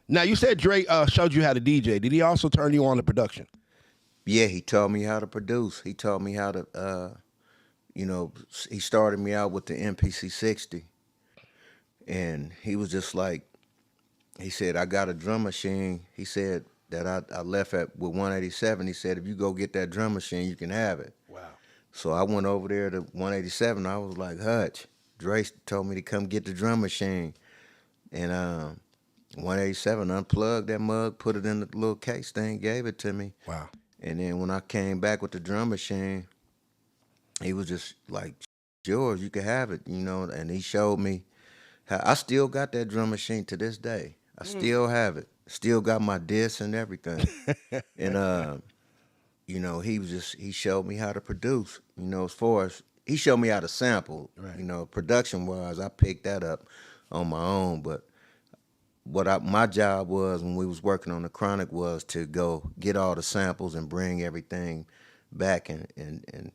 Now you said Dre showed you how to DJ. Did he also turn you on to production? Yeah, he taught me how to produce. He taught me how to, he started me out with the MPC 60. And he was just like, he said, I got a drum machine. He said that I left with 187. He said, if you go get that drum machine, you can have it. Wow. So I went over there to 187. I was like, Hutch, Dre told me to come get the drum machine. And 187 unplugged that mug, put it in the little case thing, gave it to me. Wow. And then when I came back with the drum machine, he was just like, yours, you can have it, and he showed me how I still got that drum machine to this day. I still have it. Still got my discs and everything. And he showed me how to produce, as far as he showed me how to sample, Right. Production wise, I picked that up on my own. But my job was when we was working on the Chronic was to go get all the samples and bring everything back and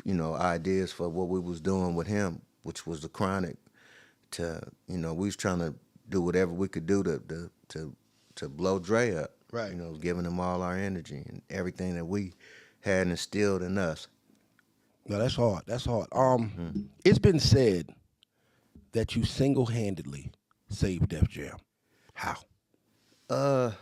ideas for what we was doing with him, which was the Chronic. We was trying to do whatever we could do to blow Dre up. Right. Giving him all our energy and everything that we had instilled in us. No, that's hard. That's hard. It's been said that you single-handedly saved Def Jam. How? Well,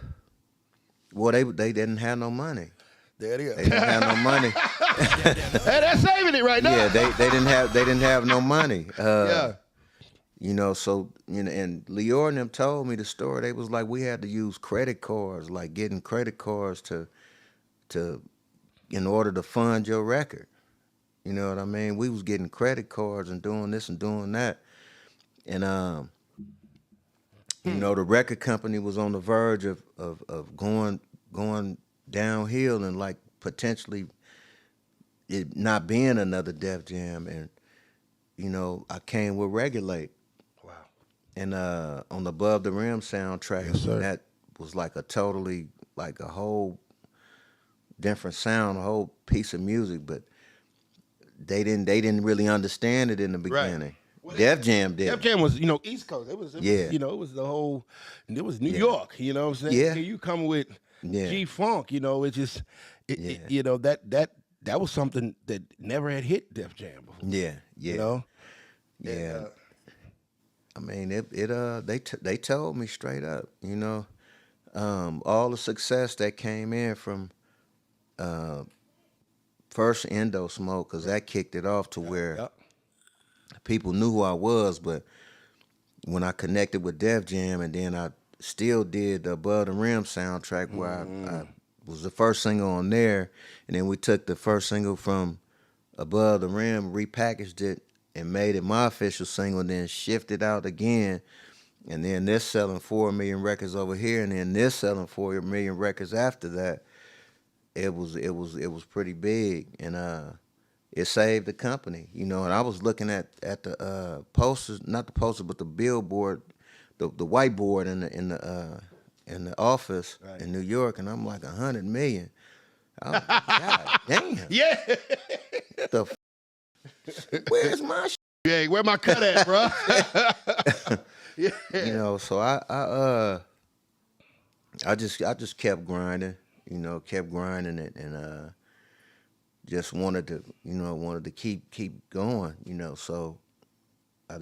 they didn't have no money. There it is. They didn't have no money. Hey, that's saving it right now. Yeah, they didn't have no money. Yeah. So and Lior and them told me the story. They was like, we had to use credit cards, like getting credit cards to in order to fund your record. You know what I mean? We was getting credit cards and doing this and doing that. And the record company was on the verge of going downhill and like potentially it not being another Def Jam. And I came with Regulate. Wow. And on the Above the Rim soundtrack, Yes, sir. that was like a whole different sound, a whole piece of music, but they didn't really understand it in the beginning. Well, Def Jam did. Def Jam was, East Coast. It was Yeah. it was the whole, it was New York, you know what I'm saying? Yeah. Here you come with Yeah. G-Funk, it just, that was something that never had hit Def Jam before. Yeah, yeah, yeah. And, I mean, they told me straight up, all the success that came in from first Endo Smoke, because that kicked it off to where people knew who I was. But when I connected with Def Jam, and then I still did the Above the Rim soundtrack, where I was the first single on there, and then we took the first single from Above the Rim, repackaged it, and made it my official single, and then shifted out again. And then this selling 4 million records over here, and then this selling 4 million records after that. It was pretty big, and it saved the company, And I was looking at the posters, not the posters, but the billboard, the whiteboard in the office in New York, and I'm like 100 million. I was like, God damn. yeah. Where's my shit? Yeah, where my cut at, bro? Yeah. So I just kept grinding, kept grinding it, and just wanted to keep going, So I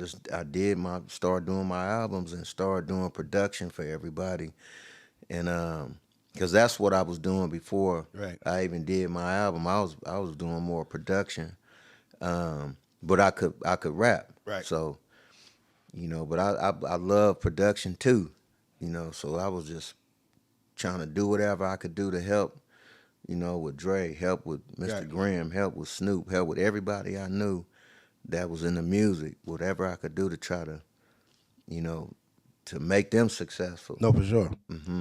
started doing my albums and started doing production for everybody, and because that's what I was doing before I even did my album. I was doing more production, but I could rap, Right. So. But I love production too, so I was just trying to do whatever I could do to help, with Dre, help with Mr. Grimm, help with Snoop, help with everybody I knew that was in the music, whatever I could do to try to, to make them successful. No, for sure. Mm-hmm.